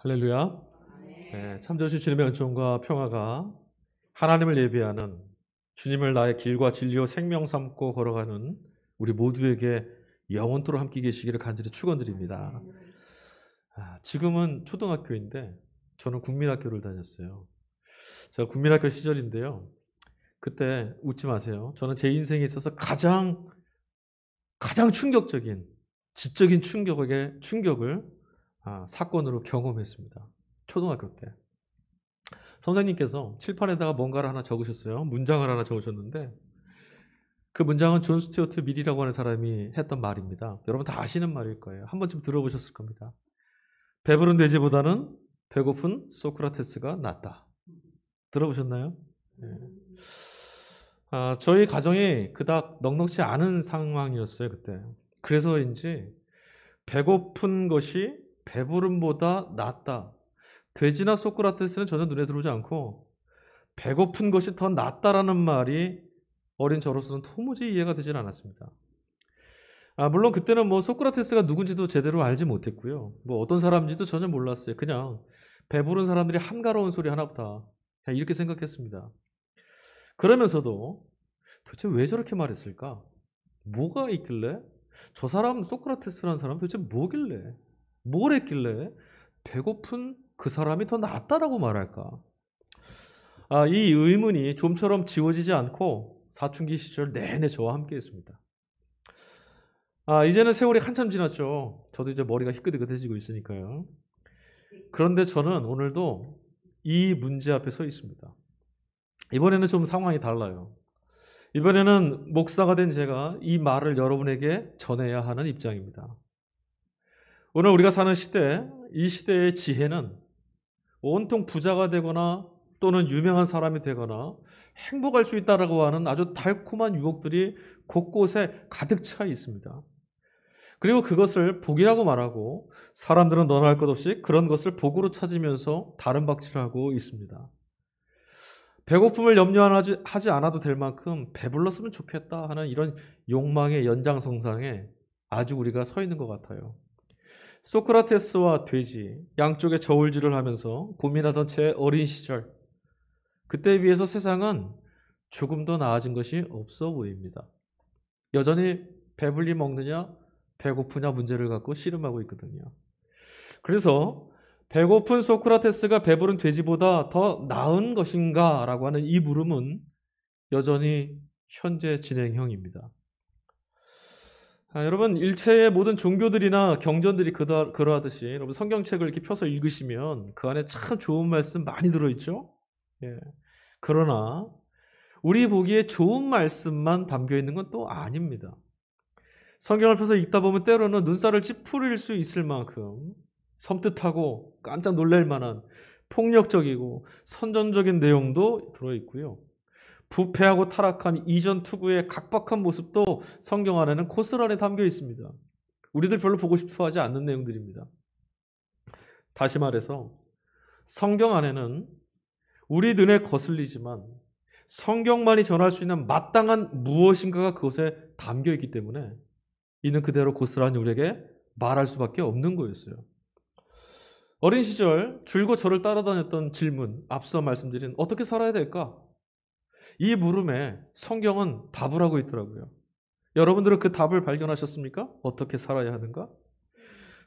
할렐루야. 네, 참 좋으신 주님의 은총과 평화가 하나님을 예배하는 주님을 나의 길과 진리요 생명 삼고 걸어가는 우리 모두에게 영원토록 함께 계시기를 간절히 축원드립니다. 지금은 초등학교인데 저는 국민학교를 다녔어요. 제가 국민학교 시절인데요. 그때 웃지 마세요. 저는 제 인생에 있어서 가장 충격적인 지적인 충격을 사건으로 경험했습니다. 초등학교 때. 선생님께서 칠판에다가 뭔가를 하나 적으셨어요. 문장을 하나 적으셨는데 그 문장은 존 스튜어트 밀이라고 하는 사람이 했던 말입니다. 여러분 다 아시는 말일 거예요. 한 번쯤 들어보셨을 겁니다. 배부른 돼지보다는 배고픈 소크라테스가 낫다. 들어보셨나요? 네. 저희 가정이 그닥 넉넉지 않은 상황이었어요. 그때. 그래서인지 배고픈 것이 배부름보다 낫다. 돼지나 소크라테스는 전혀 눈에 들어오지 않고 배고픈 것이 더 낫다라는 말이 어린 저로서는 도무지 이해가 되질 않았습니다. 물론 그때는 소크라테스가 누군지도 제대로 알지 못했고요. 어떤 사람인지도 전혀 몰랐어요. 그냥 배부른 사람들이 한가로운 소리 하나보다 그냥 이렇게 생각했습니다. 그러면서도 도대체 왜 저렇게 말했을까? 뭐가 있길래? 저 사람 소크라테스라는 사람 도대체 뭐길래? 뭘 했길래 배고픈 그 사람이 더 낫다라고 말할까? 이 의문이 좀처럼 지워지지 않고 사춘기 시절 내내 저와 함께 했습니다. 이제는 세월이 한참 지났죠. 저도 이제 머리가 희끗희끗해지고 있으니까요. 그런데 저는 오늘도 이 문제 앞에 서 있습니다. 이번에는 좀 상황이 달라요. 이번에는 목사가 된 제가 이 말을 여러분에게 전해야 하는 입장입니다. 오늘 우리가 사는 시대, 이 시대의 지혜는 온통 부자가 되거나 또는 유명한 사람이 되거나 행복할 수 있다라고 하는 아주 달콤한 유혹들이 곳곳에 가득 차 있습니다. 그리고 그것을 복이라고 말하고 사람들은 너나 할 것 없이 그런 것을 복으로 찾으면서 다른 박질하고 있습니다. 배고픔을 염려하지 않아도 될 만큼 배불렀으면 좋겠다 하는 이런 욕망의 연장선상에 아주 우리가 서 있는 것 같아요. 소크라테스와 돼지 양쪽에 저울질을 하면서 고민하던 제 어린 시절, 그때에 비해서 세상은 조금 더 나아진 것이 없어 보입니다. 여전히 배불리 먹느냐 배고프냐 문제를 갖고 씨름하고 있거든요. 그래서 배고픈 소크라테스가 배부른 돼지보다 더 나은 것인가 라고 하는 이 물음은 여전히 현재 진행형입니다. 여러분 일체의 모든 종교들이나 경전들이 그러하듯이 여러분 성경책을 이렇게 펴서 읽으시면 그 안에 참 좋은 말씀 많이 들어있죠. 예. 그러나 우리 보기에 좋은 말씀만 담겨 있는 건 또 아닙니다. 성경을 펴서 읽다 보면 때로는 눈살을 찌푸릴 수 있을 만큼 섬뜩하고 깜짝 놀랄 만한 폭력적이고 선전적인 내용도 들어있고요. 부패하고 타락한 이전 투구의 각박한 모습도 성경 안에는 고스란히 담겨 있습니다. 우리들 별로 보고 싶어 하지 않는 내용들입니다. 다시 말해서 성경 안에는 우리 눈에 거슬리지만 성경만이 전할 수 있는 마땅한 무엇인가가 그것에 담겨 있기 때문에 이는 그대로 고스란히 우리에게 말할 수밖에 없는 거였어요. 어린 시절 줄곧 저를 따라다녔던 질문, 앞서 말씀드린 어떻게 살아야 될까? 이 물음에 성경은 답을 하고 있더라고요. 여러분들은 그 답을 발견하셨습니까? 어떻게 살아야 하는가?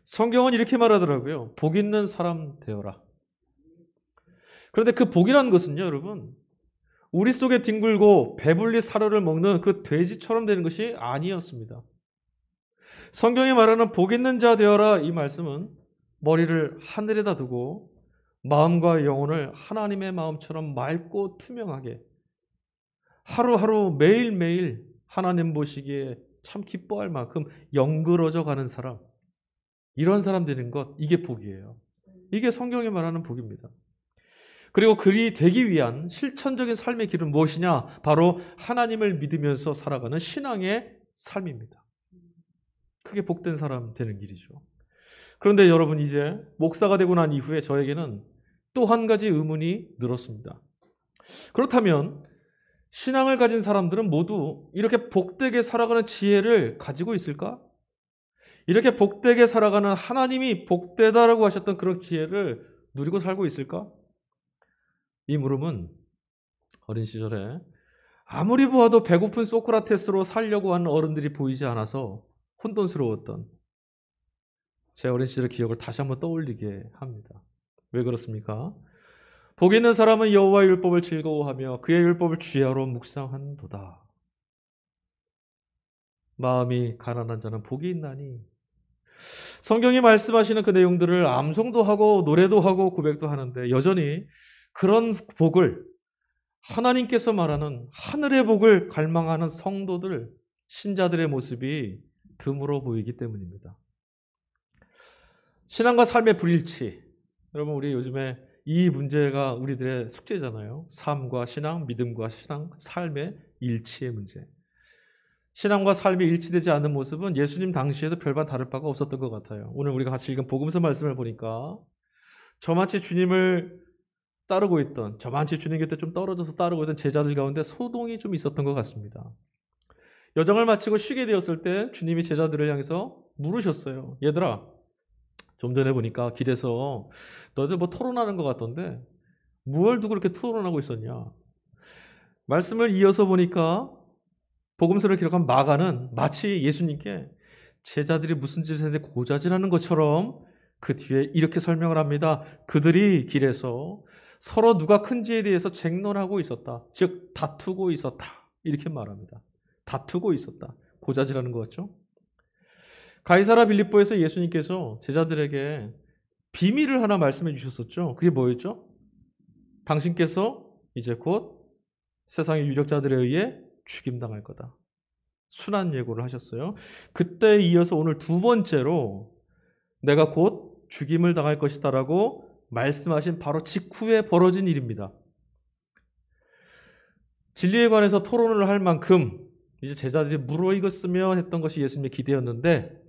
성경은 이렇게 말하더라고요. 복 있는 사람 되어라. 그런데 그 복이라는 것은요, 여러분, 우리 속에 뒹굴고 배불리 사료를 먹는 그 돼지처럼 되는 것이 아니었습니다. 성경이 말하는 복 있는 자 되어라 이 말씀은 머리를 하늘에다 두고 마음과 영혼을 하나님의 마음처럼 맑고 투명하게 하루하루 매일매일 하나님 보시기에 참 기뻐할 만큼 영그러져 가는 사람, 이런 사람 되는 것, 이게 복이에요. 이게 성경이 말하는 복입니다. 그리고 그리 되기 위한 실천적인 삶의 길은 무엇이냐? 바로 하나님을 믿으면서 살아가는 신앙의 삶입니다. 그게 복된 사람 되는 길이죠. 그런데 여러분 이제 목사가 되고 난 이후에 저에게는 또 한 가지 의문이 늘었습니다. 그렇다면 신앙을 가진 사람들은 모두 이렇게 복되게 살아가는 지혜를 가지고 있을까? 이렇게 복되게 살아가는 하나님이 복되다라고 하셨던 그런 기회를 누리고 살고 있을까? 이 물음은 어린 시절에 아무리 보아도 배고픈 소크라테스로 살려고 하는 어른들이 보이지 않아서 혼돈스러웠던 제 어린 시절의 기억을 다시 한번 떠올리게 합니다. 왜 그렇습니까? 복 있는 사람은 여호와의 율법을 즐거워하며 그의 율법을 주야로 묵상한도다. 마음이 가난한 자는 복이 있나니. 성경이 말씀하시는 그 내용들을 암송도 하고 노래도 하고 고백도 하는데 여전히 그런 복을 하나님께서 말하는 하늘의 복을 갈망하는 성도들, 신자들의 모습이 드물어 보이기 때문입니다. 신앙과 삶의 불일치. 여러분, 우리 요즘에 이 문제가 우리들의 숙제잖아요. 삶과 신앙, 믿음과 신앙, 삶의 일치의 문제. 신앙과 삶이 일치되지 않는 모습은 예수님 당시에도 별반 다를 바가 없었던 것 같아요. 오늘 우리가 같이 읽은 복음서 말씀을 보니까 저만치 주님을 따르고 있던, 저만치 주님 곁에 좀 떨어져서 따르고 있던 제자들 가운데 소동이 좀 있었던 것 같습니다. 여정을 마치고 쉬게 되었을 때 주님이 제자들을 향해서 물으셨어요. 얘들아, 좀 전에 보니까 길에서 너희들 뭐 토론하는 것 같던데 뭘 두고 그렇게 토론하고 있었냐? 말씀을 이어서 보니까 복음서를 기록한 마가는 마치 예수님께 제자들이 무슨 짓을 했는데 고자질하는 것처럼 그 뒤에 이렇게 설명을 합니다. 그들이 길에서 서로 누가 큰지에 대해서 쟁론하고 있었다. 즉 다투고 있었다. 이렇게 말합니다. 다투고 있었다. 고자질하는 것 같죠? 가이사라 빌립보에서 예수님께서 제자들에게 비밀을 하나 말씀해 주셨었죠. 그게 뭐였죠? 당신께서 이제 곧 세상의 유력자들에 의해 죽임당할 거다. 순한 예고를 하셨어요. 그때 이어서 오늘 두 번째로 내가 곧 죽임을 당할 것이다라고 말씀하신 바로 직후에 벌어진 일입니다. 진리에 관해서 토론을 할 만큼 이제 제자들이 무르익었으면 했던 것이 예수님의 기대였는데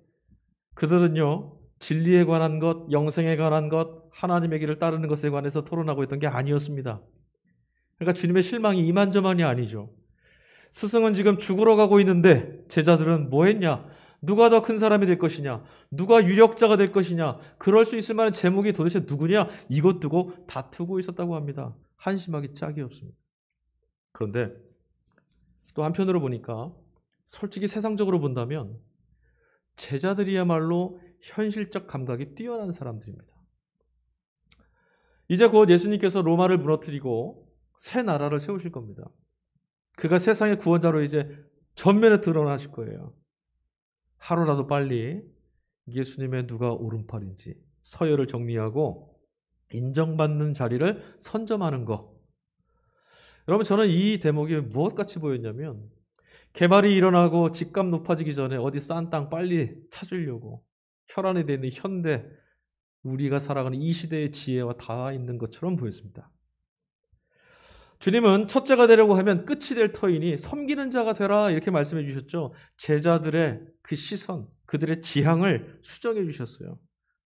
그들은요, 진리에 관한 것, 영생에 관한 것, 하나님의 길을 따르는 것에 관해서 토론하고 있던 게 아니었습니다. 그러니까 주님의 실망이 이만저만이 아니죠. 스승은 지금 죽으러 가고 있는데 제자들은 뭐 했냐? 누가 더 큰 사람이 될 것이냐? 누가 유력자가 될 것이냐? 그럴 수 있을 만한 제목이 도대체 누구냐? 이것 두고 다투고 있었다고 합니다. 한심하기 짝이 없습니다. 그런데 또 한편으로 보니까 솔직히 세상적으로 본다면 제자들이야말로 현실적 감각이 뛰어난 사람들입니다. 이제 곧 예수님께서 로마를 무너뜨리고 새 나라를 세우실 겁니다. 그가 세상의 구원자로 이제 전면에 드러나실 거예요. 하루라도 빨리 예수님의 누가 오른팔인지 서열을 정리하고 인정받는 자리를 선점하는 것. 여러분, 저는 이 대목이 무엇같이 보였냐면 개발이 일어나고 집값 높아지기 전에 어디 싼 땅 빨리 찾으려고 혈안이 되어 있는 현대 우리가 살아가는 이 시대의 지혜와 다 있는 것처럼 보였습니다. 주님은 첫째가 되려고 하면 끝이 될 터이니 섬기는 자가 되라 이렇게 말씀해 주셨죠. 제자들의 그 시선, 그들의 지향을 수정해 주셨어요.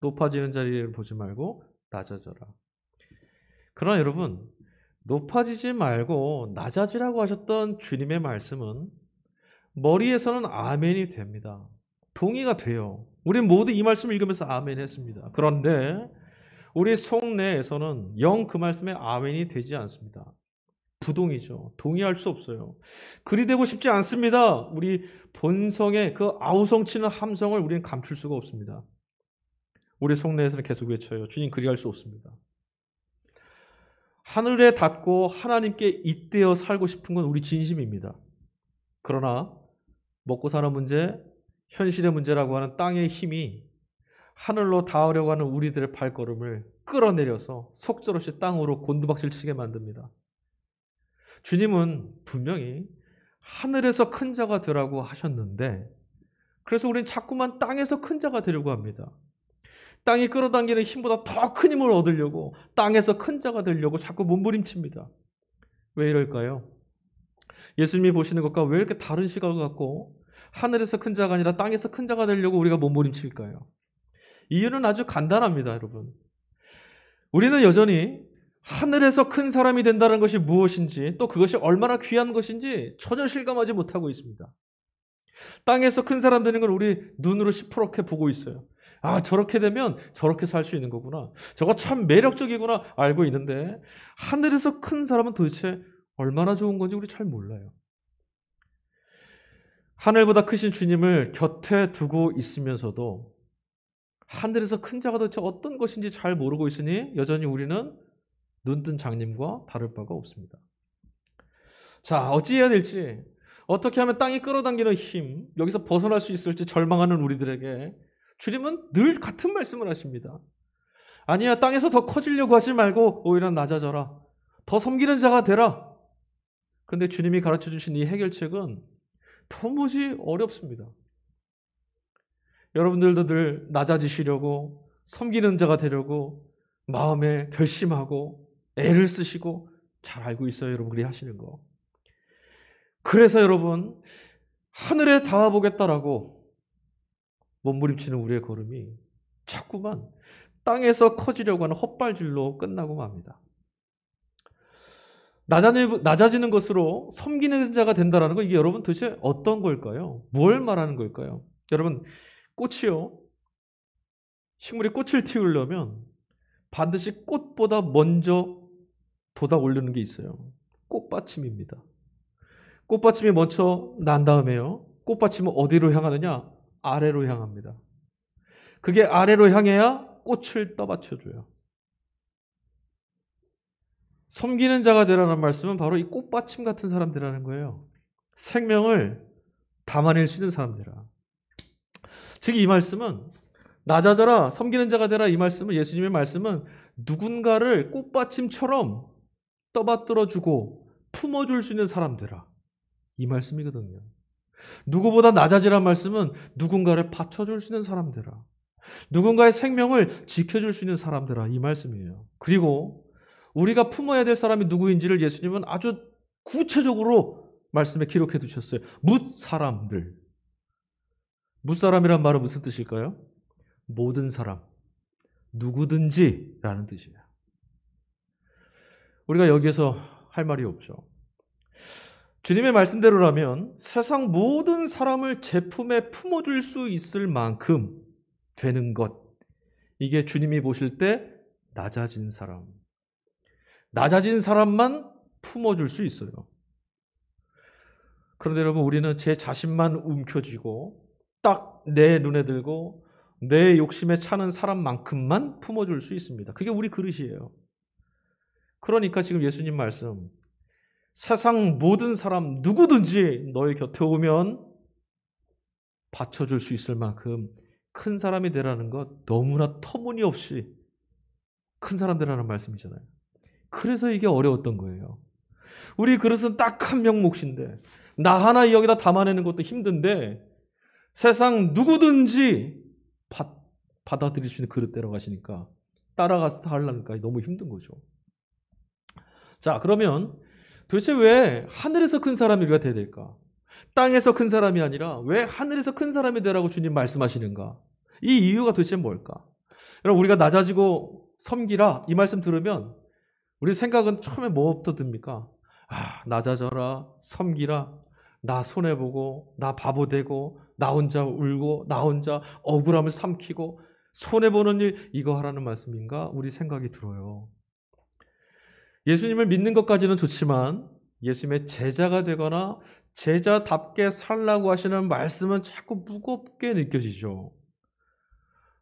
높아지는 자리를 보지 말고 낮아져라. 그러나 여러분, 높아지지 말고 낮아지라고 하셨던 주님의 말씀은 머리에서는 아멘이 됩니다. 동의가 돼요. 우리 모두 이 말씀을 읽으면서 아멘 했습니다. 그런데 우리 속내에서는 영 그 말씀에 아멘이 되지 않습니다. 부동이죠. 동의할 수 없어요. 그리 되고 싶지 않습니다. 우리 본성의 그 아우성치는 함성을 우리는 감출 수가 없습니다. 우리 속내에서는 계속 외쳐요. 주님, 그리할 수 없습니다. 하늘에 닿고 하나님께 잇대어 살고 싶은 건 우리 진심입니다. 그러나 먹고 사는 문제, 현실의 문제라고 하는 땅의 힘이 하늘로 닿으려고 하는 우리들의 발걸음을 끌어내려서 속절없이 땅으로 곤두박질 치게 만듭니다. 주님은 분명히 하늘에서 큰 자가 되라고 하셨는데 그래서 우리는 자꾸만 땅에서 큰 자가 되려고 합니다. 땅이 끌어당기는 힘보다 더 큰 힘을 얻으려고 땅에서 큰 자가 되려고 자꾸 몸부림칩니다. 왜 이럴까요? 예수님이 보시는 것과 왜 이렇게 다른 시각을 갖고 하늘에서 큰 자가 아니라 땅에서 큰 자가 되려고 우리가 몸부림칠까요? 이유는 아주 간단합니다, 여러분. 우리는 여전히 하늘에서 큰 사람이 된다는 것이 무엇인지 또 그것이 얼마나 귀한 것인지 전혀 실감하지 못하고 있습니다. 땅에서 큰 사람 되는 걸 우리 눈으로 시퍼렇게 보고 있어요. 아, 저렇게 되면 저렇게 살 수 있는 거구나. 저거 참 매력적이구나 알고 있는데 하늘에서 큰 사람은 도대체 얼마나 좋은 건지 우리 잘 몰라요. 하늘보다 크신 주님을 곁에 두고 있으면서도 하늘에서 큰 자가 도대체 어떤 것인지 잘 모르고 있으니 여전히 우리는 눈뜬 장님과 다를 바가 없습니다. 자, 어찌해야 될지, 어떻게 하면 땅이 끌어당기는 힘, 여기서 벗어날 수 있을지 절망하는 우리들에게 주님은 늘 같은 말씀을 하십니다. 아니야, 땅에서 더 커지려고 하지 말고 오히려 낮아져라. 더 섬기는 자가 되라. 그런데 주님이 가르쳐 주신 이 해결책은 도무지 어렵습니다. 여러분들도 늘 낮아지시려고 섬기는 자가 되려고 마음에 결심하고 애를 쓰시고 잘 알고 있어요. 여러분들이 하시는 거. 그래서 여러분 하늘에 닿아보겠다라고 몸부림치는 우리의 걸음이 자꾸만 땅에서 커지려고 하는 헛발질로 끝나고 맙니다. 낮아지는 것으로 섬기는 자가 된다는 거, 이게 여러분 도대체 어떤 걸까요? 뭘 말하는 걸까요? 여러분, 꽃이요, 식물이 꽃을 틔우려면 반드시 꽃보다 먼저 돋아 오르는 게 있어요. 꽃받침입니다. 꽃받침이 먼저 난 다음에요, 꽃받침은 어디로 향하느냐? 아래로 향합니다. 그게 아래로 향해야 꽃을 떠받쳐줘요. 섬기는 자가 되라는 말씀은 바로 이 꽃받침 같은 사람들이라는 거예요. 생명을 담아낼 수 있는 사람들이라. 즉 이 말씀은 낮아져라, 섬기는 자가 되라, 이 말씀은, 예수님의 말씀은 누군가를 꽃받침처럼 떠받들어주고 품어줄 수 있는 사람 되라, 이 말씀이거든요. 누구보다 낮아지란 말씀은 누군가를 받쳐줄 수 있는 사람 되라, 누군가의 생명을 지켜줄 수 있는 사람 되라, 이 말씀이에요. 그리고 우리가 품어야 될 사람이 누구인지를 예수님은 아주 구체적으로 말씀에 기록해 두셨어요. 뭇사람들. 뭇사람이란 말은 무슨 뜻일까요? 모든 사람, 누구든지 라는 뜻이에요. 우리가 여기에서 할 말이 없죠. 주님의 말씀대로라면 세상 모든 사람을 제 품에 품어줄 수 있을 만큼 되는 것, 이게 주님이 보실 때 낮아진 사람, 낮아진 사람만 품어줄 수 있어요. 그런데 여러분, 우리는 제 자신만 움켜쥐고 딱 내 눈에 들고 내 욕심에 차는 사람만큼만 품어줄 수 있습니다. 그게 우리 그릇이에요. 그러니까 지금 예수님 말씀, 세상 모든 사람 누구든지 너의 곁에 오면 받쳐줄 수 있을 만큼 큰 사람이 되라는 것, 너무나 터무니없이 큰 사람 되라는 말씀이잖아요. 그래서 이게 어려웠던 거예요. 우리 그릇은 딱 한 명몫인데 나 하나 여기다 담아내는 것도 힘든데 세상 누구든지 받아들일 수 있는 그릇대로 가시니까 따라가서 하려니까 너무 힘든 거죠. 자, 그러면 도대체 왜 하늘에서 큰 사람이 우리가 돼야 될까? 땅에서 큰 사람이 아니라 왜 하늘에서 큰 사람이 되라고 주님 말씀하시는가? 이 이유가 도대체 뭘까? 여러분, 우리가 낮아지고 섬기라, 이 말씀 들으면 우리 생각은 처음에 뭐부터 듭니까? 아, 낮아져라, 섬기라, 나 손해보고, 나 바보 되고, 나 혼자 울고, 나 혼자 억울함을 삼키고, 손해보는 일, 이거 하라는 말씀인가? 우리 생각이 들어요. 예수님을 믿는 것까지는 좋지만 예수님의 제자가 되거나 제자답게 살라고 하시는 말씀은 자꾸 무겁게 느껴지죠.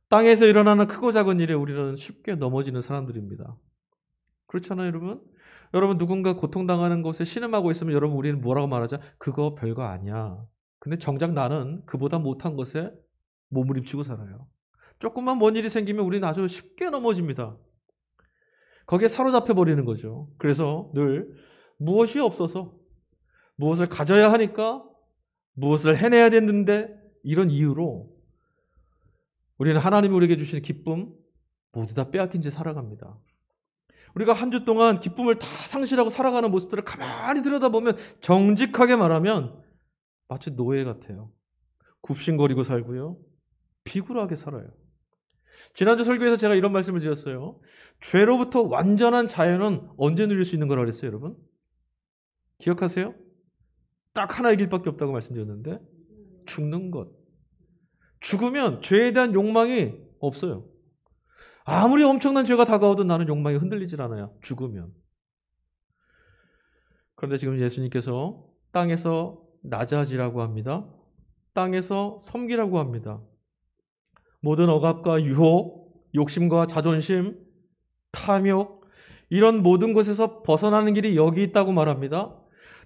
땅에서 일어나는 크고 작은 일에 우리는 쉽게 넘어지는 사람들입니다. 그렇잖아요, 여러분? 여러분, 누군가 고통당하는 것에 신음하고 있으면 여러분, 우리는 뭐라고 말하죠? 그거 별거 아니야. 근데 정작 나는 그보다 못한 것에 몸부림치고 살아요. 조금만 뭔 일이 생기면 우리는 아주 쉽게 넘어집니다. 거기에 사로잡혀 버리는 거죠. 그래서 늘 무엇이 없어서, 무엇을 가져야 하니까, 무엇을 해내야 되는데, 이런 이유로 우리는 하나님이 우리에게 주신 기쁨 모두 다 빼앗긴 채 살아갑니다. 우리가 한 주 동안 기쁨을 다 상실하고 살아가는 모습들을 가만히 들여다보면 정직하게 말하면 마치 노예 같아요. 굽신거리고 살고요, 비굴하게 살아요. 지난주 설교에서 제가 이런 말씀을 드렸어요. 죄로부터 완전한 자유는 언제 누릴 수 있는 거라고 그랬어요, 여러분? 기억하세요? 딱 하나의 길밖에 없다고 말씀드렸는데 죽는 것. 죽으면 죄에 대한 욕망이 없어요. 아무리 엄청난 죄가 다가오든 나는 욕망이 흔들리질 않아요. 죽으면. 그런데 지금 예수님께서 땅에서 낮아지라고 합니다. 땅에서 섬기라고 합니다. 모든 억압과 유혹, 욕심과 자존심, 탐욕, 이런 모든 것에서 벗어나는 길이 여기 있다고 말합니다.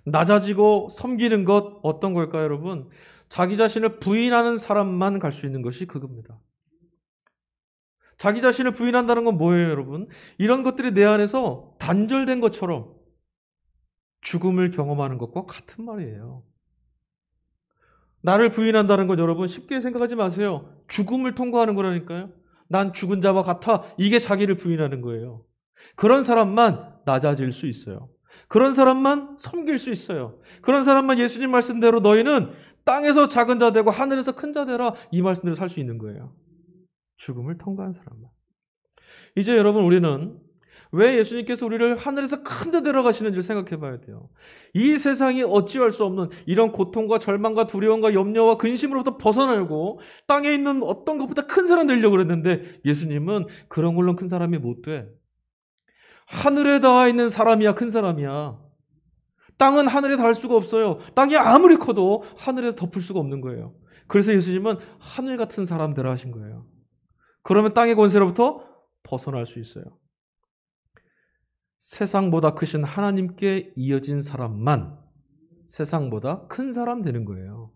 낮아지고 섬기는 것 어떤 걸까요, 여러분? 자기 자신을 부인하는 사람만 갈 수 있는 것이 그겁니다. 자기 자신을 부인한다는 건 뭐예요, 여러분? 이런 것들이 내 안에서 단절된 것처럼 죽음을 경험하는 것과 같은 말이에요. 나를 부인한다는 건 여러분 쉽게 생각하지 마세요. 죽음을 통과하는 거라니까요. 난 죽은 자와 같아. 이게 자기를 부인하는 거예요. 그런 사람만 낮아질 수 있어요. 그런 사람만 섬길 수 있어요. 그런 사람만 예수님 말씀대로 너희는 땅에서 작은 자 되고 하늘에서 큰 자 되라. 이 말씀대로 살 수 있는 거예요. 죽음을 통과한 사람만. 이제 여러분 우리는 왜 예수님께서 우리를 하늘에서 큰 데 데려가시는지를 생각해 봐야 돼요. 이 세상이 어찌할 수 없는 이런 고통과 절망과 두려움과 염려와 근심으로부터 벗어나려고 땅에 있는 어떤 것보다 큰 사람 되려고 그랬는데 예수님은 그런 걸로 큰 사람이 못 돼. 하늘에 닿아 있는 사람이야 큰 사람이야. 땅은 하늘에 닿을 수가 없어요. 땅이 아무리 커도 하늘에 덮을 수가 없는 거예요. 그래서 예수님은 하늘 같은 사람 되라 하신 거예요. 그러면 땅의 권세로부터 벗어날 수 있어요. 세상보다 크신 하나님께 이어진 사람만 세상보다 큰 사람 되는 거예요.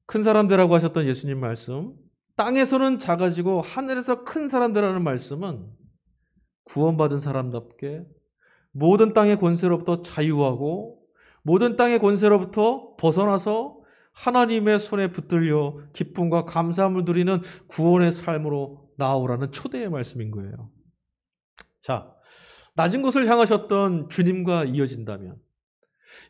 큰 사람 되라고 하셨던 예수님 말씀, 땅에서는 작아지고 하늘에서 큰 사람 되라는 말씀은 구원받은 사람답게 모든 땅의 권세로부터 자유하고 모든 땅의 권세로부터 벗어나서 하나님의 손에 붙들려 기쁨과 감사함을 누리는 구원의 삶으로 나아오라는 초대의 말씀인 거예요. 자, 낮은 곳을 향하셨던 주님과 이어진다면,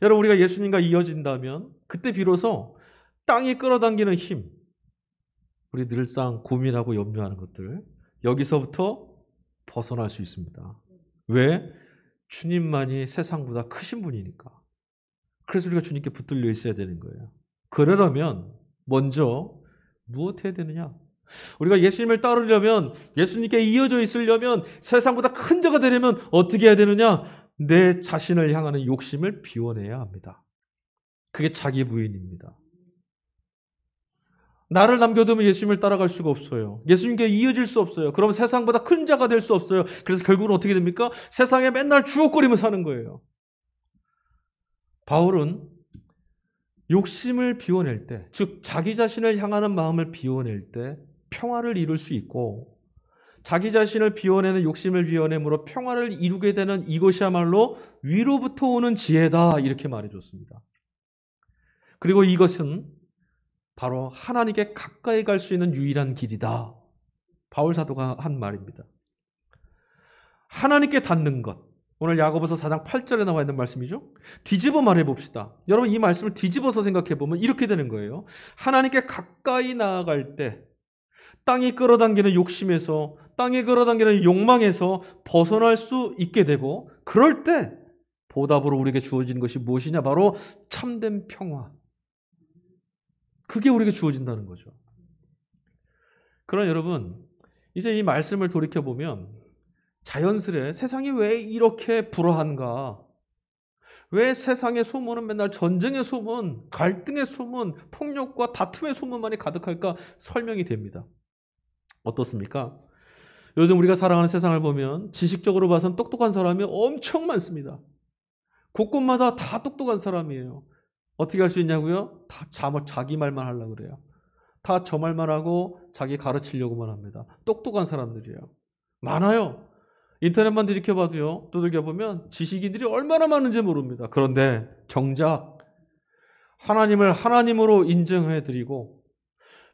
여러분 우리가 예수님과 이어진다면 그때 비로소 땅이 끌어당기는 힘, 우리 늘상 고민하고 염려하는 것들, 여기서부터 벗어날 수 있습니다. 왜? 주님만이 세상보다 크신 분이니까. 그래서 우리가 주님께 붙들려 있어야 되는 거예요. 그러려면 먼저 무엇 해야 되느냐? 우리가 예수님을 따르려면, 예수님께 이어져 있으려면, 세상보다 큰 자가 되려면 어떻게 해야 되느냐? 내 자신을 향하는 욕심을 비워내야 합니다. 그게 자기 부인입니다. 나를 남겨두면 예수님을 따라갈 수가 없어요. 예수님께 이어질 수 없어요. 그럼 세상보다 큰 자가 될 수 없어요. 그래서 결국은 어떻게 됩니까? 세상에 맨날 주옥거리며 사는 거예요. 바울은 욕심을 비워낼 때, 즉 자기 자신을 향하는 마음을 비워낼 때 평화를 이룰 수 있고, 자기 자신을 비워내는 욕심을 비워내므로 평화를 이루게 되는 이것이야말로 위로부터 오는 지혜다, 이렇게 말해줬습니다. 그리고 이것은 바로 하나님께 가까이 갈 수 있는 유일한 길이다, 바울 사도가 한 말입니다. 하나님께 닿는 것, 오늘 야고보서 4장 8절에 나와 있는 말씀이죠. 뒤집어 말해봅시다. 여러분 이 말씀을 뒤집어서 생각해보면 이렇게 되는 거예요. 하나님께 가까이 나아갈 때 땅이 끌어당기는 욕심에서, 땅이 끌어당기는 욕망에서 벗어날 수 있게 되고, 그럴 때 보답으로 우리에게 주어지는 것이 무엇이냐? 바로 참된 평화. 그게 우리에게 주어진다는 거죠. 그러나 여러분, 이제 이 말씀을 돌이켜보면 자연스레 세상이 왜 이렇게 불화한가? 왜 세상의 소문은 맨날 전쟁의 소문, 갈등의 소문, 폭력과 다툼의 소문만이 가득할까? 설명이 됩니다. 어떻습니까? 요즘 우리가 살아가는 세상을 보면 지식적으로 봐선 똑똑한 사람이 엄청 많습니다. 곳곳마다 다 똑똑한 사람이에요. 어떻게 할 수 있냐고요? 다 자기 말만 하려고 그래요. 다 저 말만 하고 자기 가르치려고만 합니다. 똑똑한 사람들이에요. 많아요. 인터넷만 뒤집혀봐도요, 두들겨보면 지식인들이 얼마나 많은지 모릅니다. 그런데 정작 하나님을 하나님으로 인정해드리고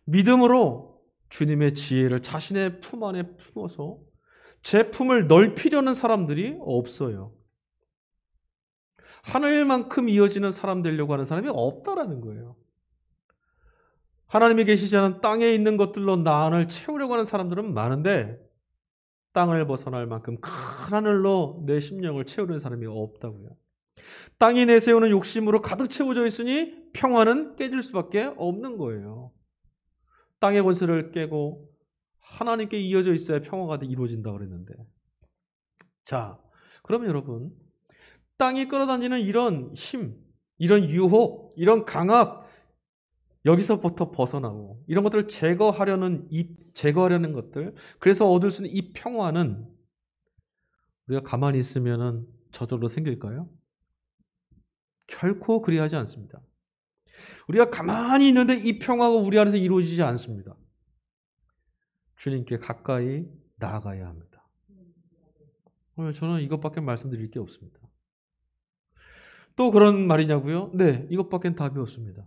믿음으로 주님의 지혜를 자신의 품 안에 품어서 제 품을 넓히려는 사람들이 없어요. 하늘만큼 이어지는 사람 되려고 하는 사람이 없다라는 거예요. 하나님이 계시지 않은 땅에 있는 것들로 나 안을 채우려고 하는 사람들은 많은데 땅을 벗어날 만큼 큰 하늘로 내 심령을 채우려는 사람이 없다고요. 땅이 내세우는 욕심으로 가득 채워져 있으니 평화는 깨질 수밖에 없는 거예요. 땅의 권세를 깨고 하나님께 이어져 있어야 평화가 이루어진다 그랬는데. 자, 그러면 여러분, 땅이 끌어당기는 이런 힘, 이런 유혹, 이런 강압, 여기서부터 벗어나고 이런 것들을 제거하려는 것들, 그래서 얻을 수 있는 이 평화는 우리가 가만히 있으면은 저절로 생길까요? 결코 그리하지 않습니다. 우리가 가만히 있는데 이 평화가 우리 안에서 이루어지지 않습니다. 주님께 가까이 나아가야 합니다. 저는 이것밖에 말씀드릴 게 없습니다. 또 그런 말이냐고요? 네, 이것밖엔 답이 없습니다.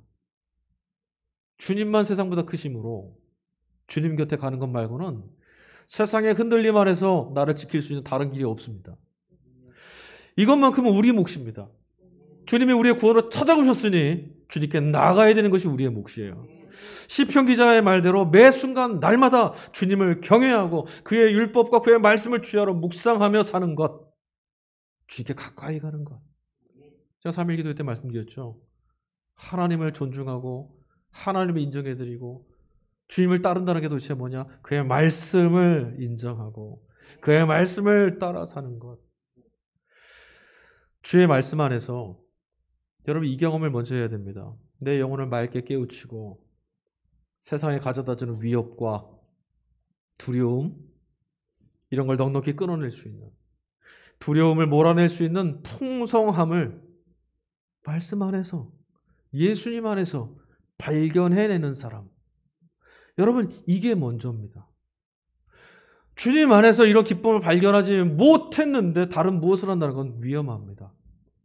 주님만 세상보다 크심으로 주님 곁에 가는 것 말고는 세상의 흔들림 안에서 나를 지킬 수 있는 다른 길이 없습니다. 이것만큼은 우리 몫입니다. 주님이 우리의 구원을 찾아오셨으니 주님께 나아가야 되는 것이 우리의 몫이에요. 시편 기자의 말대로 매 순간 날마다 주님을 경외하고 그의 율법과 그의 말씀을 주야로 묵상하며 사는 것, 주님께 가까이 가는 것. 제가 3일 기도 때 말씀드렸죠. 하나님을 존중하고 하나님을 인정해드리고 주님을 따른다는 게 도대체 뭐냐? 그의 말씀을 인정하고 그의 말씀을 따라 사는 것. 주의 말씀 안에서 여러분 이 경험을 먼저 해야 됩니다. 내 영혼을 맑게 깨우치고 세상에 가져다주는 위협과 두려움, 이런 걸 넉넉히 끊어낼 수 있는, 두려움을 몰아낼 수 있는 풍성함을 말씀 안에서, 예수님 안에서 발견해내는 사람. 여러분, 이게 먼저입니다. 주님 안에서 이런 기쁨을 발견하지 못했는데 다른 무엇을 한다는 건 위험합니다.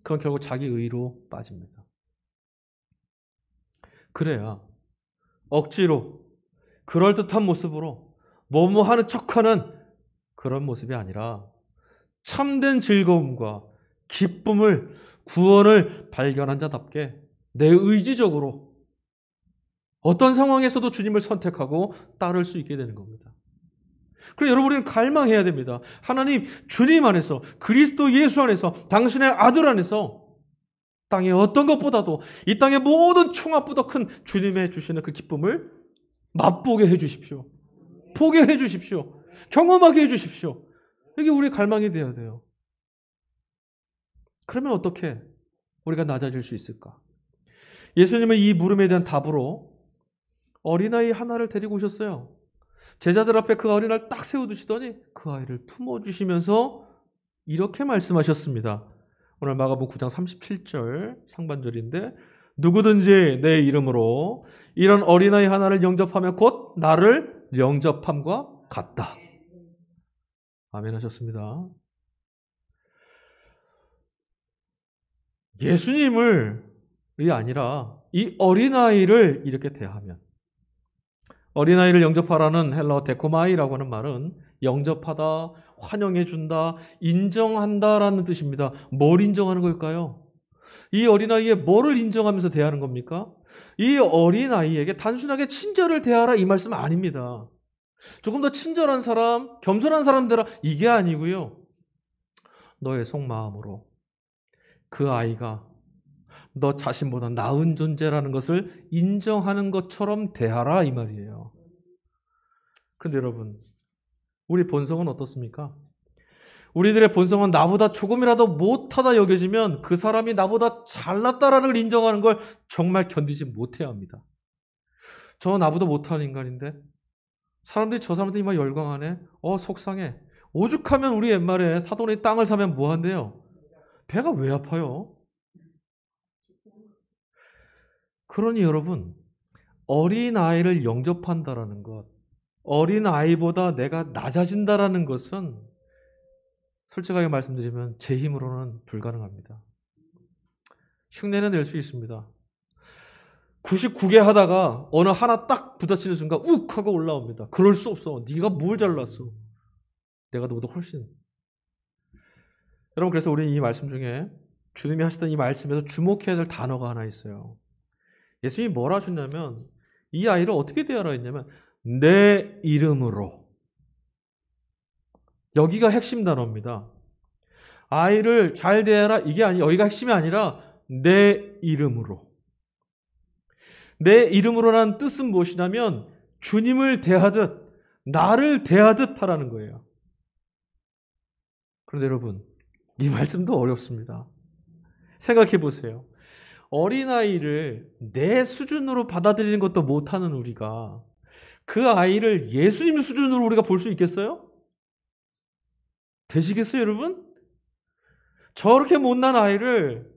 그건 결국 자기 의로 빠집니다. 그래야 억지로 그럴듯한 모습으로 뭐뭐 하는 척하는 그런 모습이 아니라 참된 즐거움과 기쁨을, 구원을 발견한 자답게 내 의지적으로 어떤 상황에서도 주님을 선택하고 따를 수 있게 되는 겁니다. 그래서 여러분은 갈망해야 됩니다. 하나님, 주님 안에서, 그리스도 예수 안에서, 당신의 아들 안에서 땅의 어떤 것보다도 이 땅의 모든 총합보다 큰 주님의 주시는 그 기쁨을 맛보게 해주십시오. 보게 해주십시오. 경험하게 해주십시오. 이게 우리의 갈망이 되어야 돼요. 그러면 어떻게 우리가 낮아질 수 있을까? 예수님은 이 물음에 대한 답으로 어린아이 하나를 데리고 오셨어요. 제자들 앞에 그 어린아이를 딱 세워두시더니 그 아이를 품어주시면서 이렇게 말씀하셨습니다. 오늘 마가복음 9장 37절 상반절인데, 누구든지 내 이름으로 이런 어린아이 하나를 영접하면 곧 나를 영접함과 같다. 아멘 하셨습니다. 예수님을이 아니라 이 어린아이를 이렇게 대하면, 어린아이를 영접하라는 헬라어 데코마이라고 하는 말은 영접하다, 환영해준다, 인정한다라는 뜻입니다. 뭘 인정하는 걸까요? 이 어린아이에 뭐를 인정하면서 대하는 겁니까? 이 어린아이에게 단순하게 친절을 대하라 이 말씀 아닙니다. 조금 더 친절한 사람, 겸손한 사람 되라 이게 아니고요. 너의 속마음으로 그 아이가 너 자신보다 나은 존재라는 것을 인정하는 것처럼 대하라 이 말이에요. 그런데 여러분, 우리 본성은 어떻습니까? 우리들의 본성은 나보다 조금이라도 못하다 여겨지면 그 사람이 나보다 잘났다라는 걸 인정하는 걸 정말 견디지 못해야 합니다. 저 나보다 못하는 인간인데 사람들이 저 사람들이 막 열광하네. 속상해. 오죽하면 우리 옛말에 사돈이 땅을 사면 뭐 한대요? 배가 왜 아파요? 그러니 여러분, 어린아이를 영접한다라는 것, 어린아이보다 내가 낮아진다라는 것은 솔직하게 말씀드리면 제 힘으로는 불가능합니다. 흉내는 낼 수 있습니다. 99개 하다가 어느 하나 딱 부딪히는 순간 욱 하고 올라옵니다. 그럴 수 없어. 네가 뭘 잘났어. 내가 너보다 훨씬. 여러분, 그래서 우리는 이 말씀 중에 주님이 하시던 이 말씀에서 주목해야 될 단어가 하나 있어요. 예수님이 뭐라 하셨냐면 이 아이를 어떻게 대하라 했냐면 내 이름으로. 여기가 핵심 단어입니다. 아이를 잘 대하라. 이게 여기가 핵심이 아니라 내 이름으로. 내 이름으로라는 뜻은 무엇이냐면 주님을 대하듯 나를 대하듯 하라는 거예요. 그런데 여러분, 이 말씀도 어렵습니다. 생각해 보세요. 어린아이를 내 수준으로 받아들이는 것도 못하는 우리가 그 아이를 예수님 수준으로 우리가 볼 수 있겠어요? 되시겠어요, 여러분? 저렇게 못난 아이를,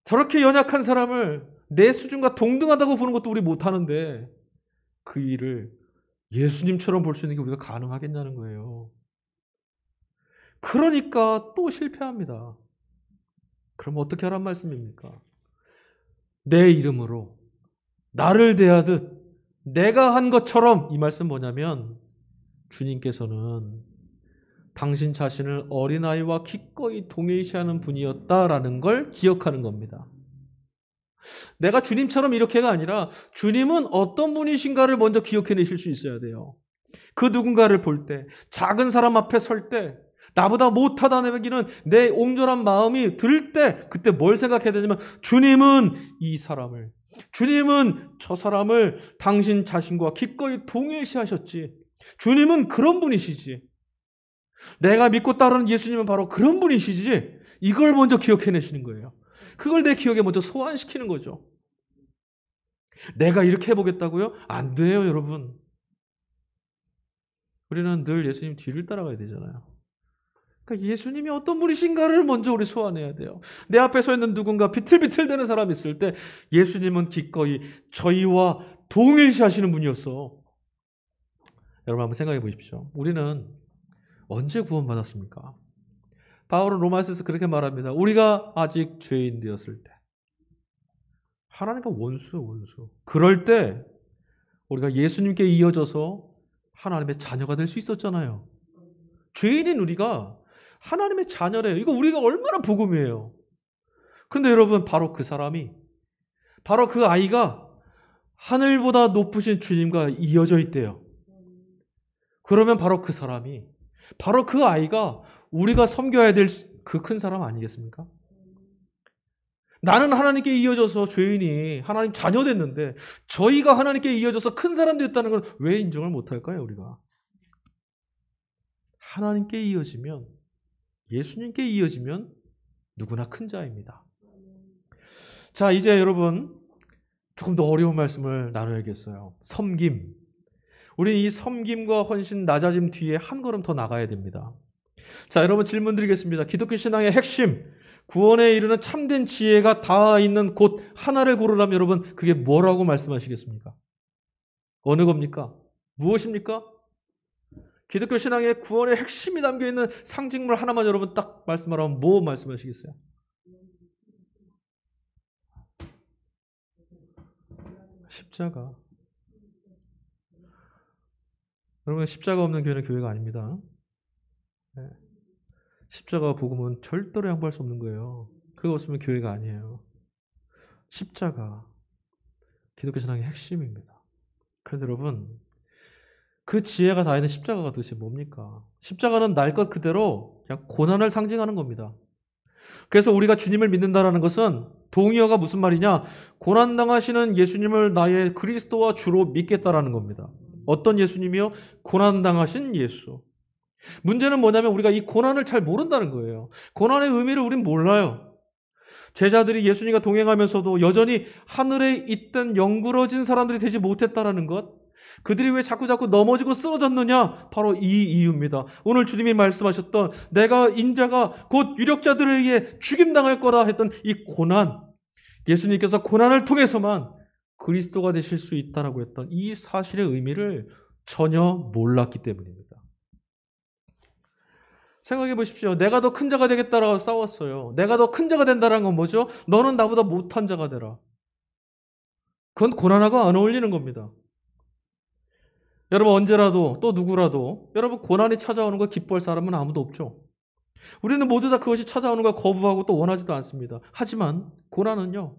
저렇게 연약한 사람을 내 수준과 동등하다고 보는 것도 우리 못하는데 그 일을 예수님처럼 볼 수 있는 게 우리가 가능하겠냐는 거예요. 그러니까 또 실패합니다. 그럼 어떻게 하란 말씀입니까? 내 이름으로 나를 대하듯 내가 한 것처럼, 이 말씀 뭐냐면 주님께서는 당신 자신을 어린아이와 기꺼이 동일시하는 분이었다라는 걸 기억하는 겁니다. 내가 주님처럼 이렇게가 아니라 주님은 어떤 분이신가를 먼저 기억해내실 수 있어야 돼요. 그 누군가를 볼 때, 작은 사람 앞에 설 때, 나보다 못하다는 얘기는 내 옹졸한 마음이 들 때, 그때 뭘 생각해야 되냐면 주님은 이 사람을, 주님은 저 사람을 당신 자신과 기꺼이 동일시하셨지. 주님은 그런 분이시지. 내가 믿고 따르는 예수님은 바로 그런 분이시지. 이걸 먼저 기억해내시는 거예요. 그걸 내 기억에 먼저 소환시키는 거죠. 내가 이렇게 해보겠다고요? 안 돼요, 여러분. 우리는 늘 예수님 뒤를 따라가야 되잖아요. 그러니까 예수님이 어떤 분이신가를 먼저 우리 소환해야 돼요. 내 앞에 서 있는 누군가 비틀비틀대는 사람이 있을 때 예수님은 기꺼이 저희와 동일시하시는 분이었어. 여러분 한번 생각해 보십시오. 우리는 언제 구원받았습니까? 바울은 로마서에서 그렇게 말합니다. 우리가 아직 죄인 되었을 때. 하나님과 원수. 그럴 때 우리가 예수님께 이어져서 하나님의 자녀가 될 수 있었잖아요. 죄인인 우리가 하나님의 자녀래요. 이거 우리가 얼마나 복음이에요. 근데 여러분, 바로 그 사람이, 바로 그 아이가 하늘보다 높으신 주님과 이어져 있대요. 그러면 바로 그 사람이, 바로 그 아이가 우리가 섬겨야 될 그 큰 사람 아니겠습니까? 나는 하나님께 이어져서 죄인이 하나님 자녀 됐는데 저희가 하나님께 이어져서 큰 사람 됐다는 걸 왜 인정을 못할까요, 우리가? 하나님께 이어지면, 예수님께 이어지면 누구나 큰 자입니다. 자, 이제 여러분 조금 더 어려운 말씀을 나눠야겠어요. 섬김. 우리는 이 섬김과 헌신, 낮아짐 뒤에 한 걸음 더 나가야 됩니다. 자, 여러분 질문 드리겠습니다. 기독교 신앙의 핵심, 구원에 이르는 참된 지혜가 닿아 있는 곳 하나를 고르라면 여러분 그게 뭐라고 말씀하시겠습니까? 어느 겁니까? 무엇입니까? 기독교 신앙의 구원의 핵심이 담겨있는 상징물 하나만 여러분 딱 말씀하라면 뭐 말씀하시겠어요? 십자가. 여러분, 십자가 없는 교회는 교회가 아닙니다. 네. 십자가 복음은 절대로 양보할 수 없는 거예요. 그거 없으면 교회가 아니에요. 십자가, 기독교 신앙의 핵심입니다. 그래서 여러분, 그 지혜가 다 있는 십자가가 도대체 뭡니까? 십자가는 날 것 그대로 그냥 고난을 상징하는 겁니다. 그래서 우리가 주님을 믿는다는 것은 동의어가 무슨 말이냐? 고난당하시는 예수님을 나의 그리스도와 주로 믿겠다라는 겁니다. 어떤 예수님이요? 고난당하신 예수. 문제는 뭐냐면 우리가 이 고난을 잘 모른다는 거예요. 고난의 의미를 우린 몰라요. 제자들이 예수님과 동행하면서도 여전히 하늘에 있던 영구러진 사람들이 되지 못했다라는 것, 그들이 왜 자꾸 넘어지고 쓰러졌느냐? 바로 이 이유입니다. 오늘 주님이 말씀하셨던 내가 인자가 곧 유력자들에게 죽임당할 거라 했던 이 고난, 예수님께서 고난을 통해서만 그리스도가 되실 수 있다라고 했던 이 사실의 의미를 전혀 몰랐기 때문입니다. 생각해 보십시오. 내가 더 큰 자가 되겠다라고 싸웠어요. 내가 더 큰 자가 된다는 건 뭐죠? 너는 나보다 못한 자가 되라. 그건 고난하고 안 어울리는 겁니다. 여러분, 언제라도 또 누구라도 여러분 고난이 찾아오는 걸 기뻐할 사람은 아무도 없죠. 우리는 모두 다 그것이 찾아오는 걸 거부하고 또 원하지도 않습니다. 하지만 고난은요,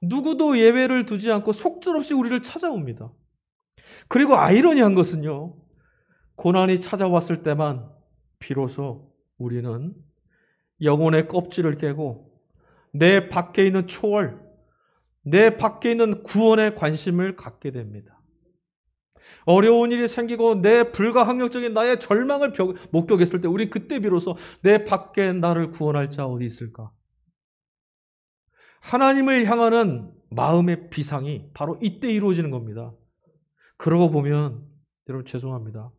누구도 예외를 두지 않고 속절없이 우리를 찾아옵니다. 그리고 아이러니한 것은요, 고난이 찾아왔을 때만 비로소 우리는 영혼의 껍질을 깨고 내 밖에 있는 초월, 내 밖에 있는 구원에 관심을 갖게 됩니다. 어려운 일이 생기고 내 불가항력적인 나의 절망을 목격했을 때 우리 그때 비로소 내 밖에 나를 구원할 자 어디 있을까? 하나님을 향하는 마음의 비상이 바로 이때 이루어지는 겁니다. 그러고 보면 여러분 죄송합니다.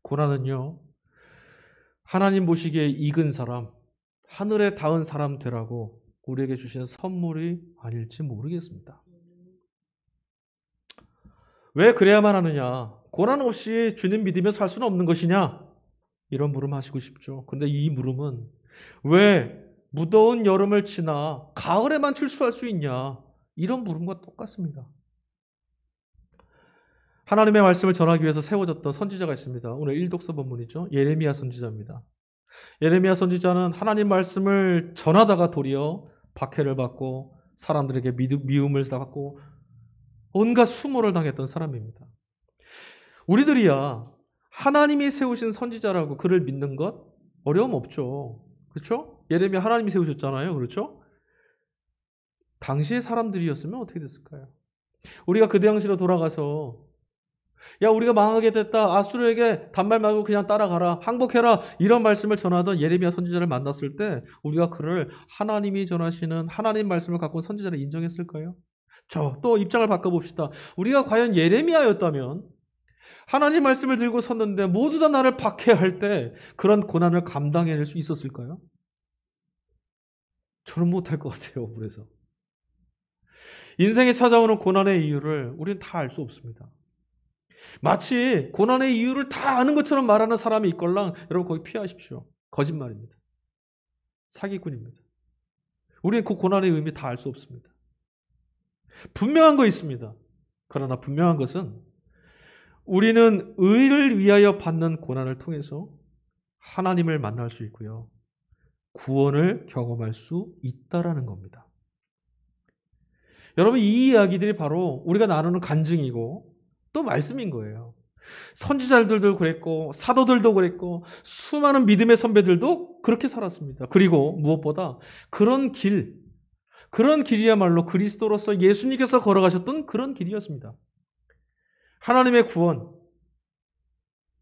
고난은요. 하나님 보시기에 익은 사람, 하늘에 닿은 사람 되라고 우리에게 주시는 선물이 아닐지 모르겠습니다. 왜 그래야만 하느냐? 고난 없이 주님 믿으며 살 수는 없는 것이냐? 이런 물음 하시고 싶죠. 근데 이 물음은 왜 무더운 여름을 지나 가을에만 출소할 수 있냐? 이런 물음과 똑같습니다. 하나님의 말씀을 전하기 위해서 세워졌던 선지자가 있습니다. 오늘 1독서 본문이죠. 예레미야 선지자입니다. 예레미야 선지자는 하나님 말씀을 전하다가 도리어 박해를 받고 사람들에게 미움을 받고 온갖 수모를 당했던 사람입니다. 우리들이야 하나님이 세우신 선지자라고 그를 믿는 것 어려움 없죠. 그렇죠? 예레미야 하나님이 세우셨잖아요. 그렇죠? 당시의 사람들이었으면 어떻게 됐을까요? 우리가 그 당시로 돌아가서 야 우리가 망하게 됐다. 아수르에게 단말 말고 그냥 따라가라. 항복해라. 이런 말씀을 전하던 예레미야 선지자를 만났을 때 우리가 그를 하나님이 전하시는 하나님 말씀을 갖고 온 선지자를 인정했을까요? 또 입장을 바꿔봅시다. 우리가 과연 예레미야였다면 하나님 말씀을 들고 섰는데 모두 다 나를 박해할 때 그런 고난을 감당해낼 수 있었을까요? 저는 못할 것 같아요. 그래서 인생에 찾아오는 고난의 이유를 우리는 다 알 수 없습니다. 마치 고난의 이유를 다 아는 것처럼 말하는 사람이 있걸랑 여러분 거기 피하십시오. 거짓말입니다. 사기꾼입니다. 우리는 그 고난의 의미 다 알 수 없습니다. 분명한 거 있습니다. 그러나 분명한 것은 우리는 의를 위하여 받는 고난을 통해서 하나님을 만날 수 있고요. 구원을 경험할 수 있다라는 겁니다. 여러분 이 이야기들이 바로 우리가 나누는 간증이고 또 말씀인 거예요. 선지자들도 그랬고 사도들도 그랬고 수많은 믿음의 선배들도 그렇게 살았습니다. 그리고 무엇보다 그런 길이야말로 그리스도로서 예수님께서 걸어가셨던 그런 길이었습니다. 하나님의 구원,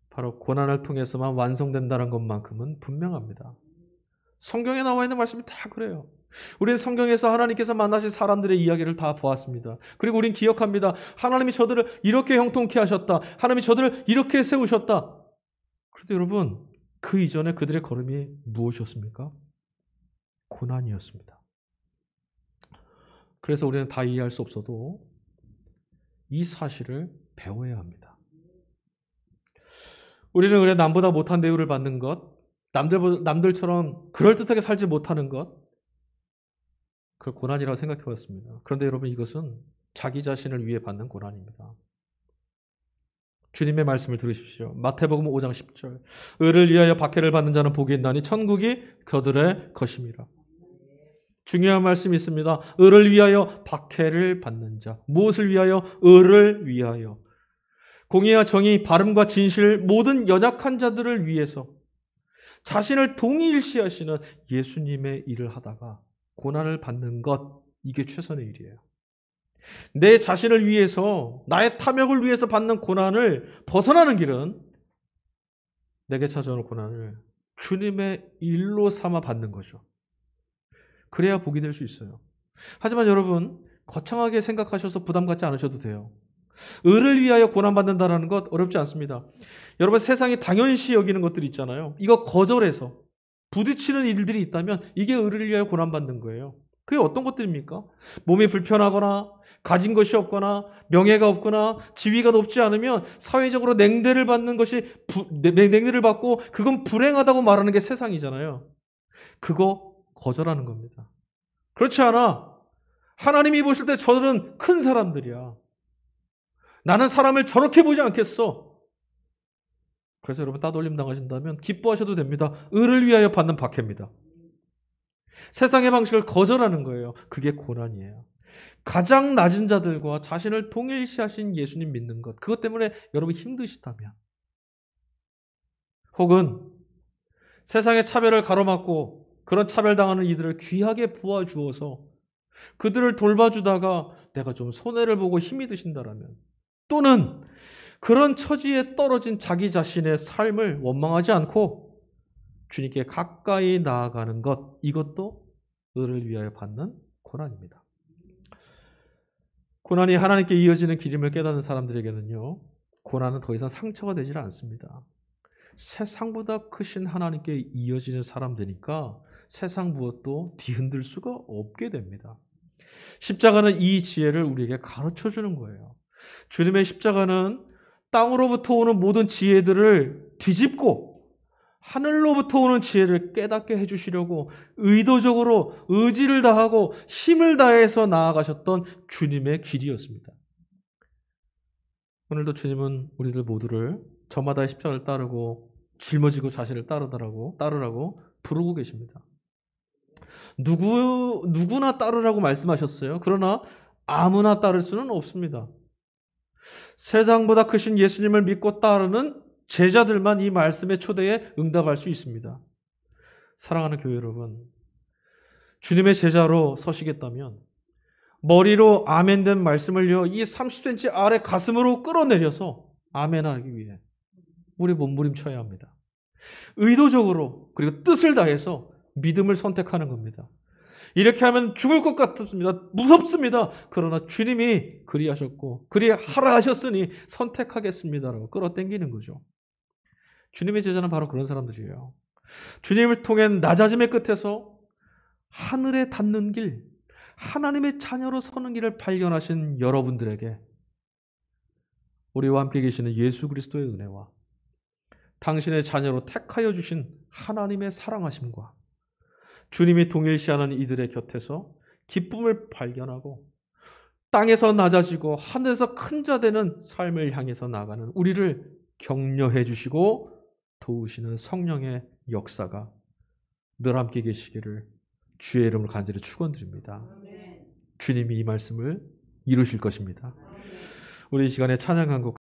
바로 고난을 통해서만 완성된다는 것만큼은 분명합니다. 성경에 나와 있는 말씀이 다 그래요. 우리는 성경에서 하나님께서 만나신 사람들의 이야기를 다 보았습니다. 그리고 우린 기억합니다. 하나님이 저들을 이렇게 형통케 하셨다. 하나님이 저들을 이렇게 세우셨다. 그런데 여러분, 그 이전에 그들의 걸음이 무엇이었습니까? 고난이었습니다. 그래서 우리는 다 이해할 수 없어도 이 사실을 배워야 합니다. 우리는 그래 남보다 못한 대우를 받는 것, 남들처럼 그럴듯하게 살지 못하는 것, 그걸 고난이라고 생각해 왔습니다. 그런데 여러분 이것은 자기 자신을 위해 받는 고난입니다. 주님의 말씀을 들으십시오. 마태복음 5장 10절. 의를 위하여 박해를 받는 자는 복이 있나니 천국이 그들의 것임이라. 중요한 말씀이 있습니다. 의를 위하여 박해를 받는 자. 무엇을 위하여? 의를 위하여. 공의와 정의, 바름과 진실, 모든 연약한 자들을 위해서 자신을 동일시하시는 예수님의 일을 하다가 고난을 받는 것, 이게 최선의 일이에요. 내 자신을 위해서, 나의 탐욕을 위해서 받는 고난을 벗어나는 길은 내게 찾아오는 고난을 주님의 일로 삼아 받는 거죠. 그래야 복이 될 수 있어요. 하지만 여러분, 거창하게 생각하셔서 부담 갖지 않으셔도 돼요. 의를 위하여 고난받는다는 것 어렵지 않습니다. 여러분 세상이 당연시 여기는 것들이 있잖아요. 이거 거절해서 부딪히는 일들이 있다면 이게 의를 위하여 고난받는 거예요. 그게 어떤 것들입니까? 몸이 불편하거나 가진 것이 없거나 명예가 없거나 지위가 높지 않으면 사회적으로 냉대를 받는 것이 냉대를 받고 그건 불행하다고 말하는 게 세상이잖아요. 그거 거절하는 겁니다. 그렇지 않아. 하나님이 보실 때 저들은 큰 사람들이야. 나는 사람을 저렇게 보지 않겠어. 그래서 여러분 따돌림 당하신다면 기뻐하셔도 됩니다. 의를 위하여 받는 박해입니다. 세상의 방식을 거절하는 거예요. 그게 고난이에요. 가장 낮은 자들과 자신을 동일시하신 예수님 믿는 것. 그것 때문에 여러분 힘드시다면 혹은 세상의 차별을 가로막고 그런 차별당하는 이들을 귀하게 보아주어서 그들을 돌봐주다가 내가 좀 손해를 보고 힘이 드신다라면, 또는 그런 처지에 떨어진 자기 자신의 삶을 원망하지 않고 주님께 가까이 나아가는 것, 이것도 너를 위하여 받는 고난입니다. 고난이 하나님께 이어지는 길임을 깨닫는 사람들에게는요, 고난은 더 이상 상처가 되질 않습니다. 세상보다 크신 하나님께 이어지는 사람들이니까 세상 무엇도 뒤흔들 수가 없게 됩니다. 십자가는 이 지혜를 우리에게 가르쳐 주는 거예요. 주님의 십자가는 땅으로부터 오는 모든 지혜들을 뒤집고 하늘로부터 오는 지혜를 깨닫게 해주시려고 의도적으로 의지를 다하고 힘을 다해서 나아가셨던 주님의 길이었습니다. 오늘도 주님은 우리들 모두를 저마다의 십자가를 따르고 짊어지고 자신을 따르라고 부르고 계십니다. 누구나 따르라고 말씀하셨어요. 그러나 아무나 따를 수는 없습니다. 세상보다 크신 예수님을 믿고 따르는 제자들만 이 말씀의 초대에 응답할 수 있습니다. 사랑하는 교회 여러분, 주님의 제자로 서시겠다면 머리로 아멘된 말씀을요, 이 30cm 아래 가슴으로 끌어내려서 아멘하기 위해 우리 몸부림쳐야 합니다. 의도적으로 그리고 뜻을 다해서 믿음을 선택하는 겁니다. 이렇게 하면 죽을 것 같습니다. 무섭습니다. 그러나 주님이 그리하셨고 그리하라 하셨으니 선택하겠습니다라고 끌어당기는 거죠. 주님의 제자는 바로 그런 사람들이에요. 주님을 통해 낮아짐의 끝에서 하늘에 닿는 길, 하나님의 자녀로 서는 길을 발견하신 여러분들에게 우리와 함께 계시는 예수 그리스도의 은혜와 당신의 자녀로 택하여 주신 하나님의 사랑하심과 주님이 동일시하는 이들의 곁에서 기쁨을 발견하고 땅에서 낮아지고 하늘에서 큰 자 되는 삶을 향해서 나가는 우리를 격려해 주시고 도우시는 성령의 역사가 늘 함께 계시기를 주의 이름으로 간절히 축원드립니다. 주님이 이 말씀을 이루실 것입니다. 우리 이 시간에 찬양 한 곡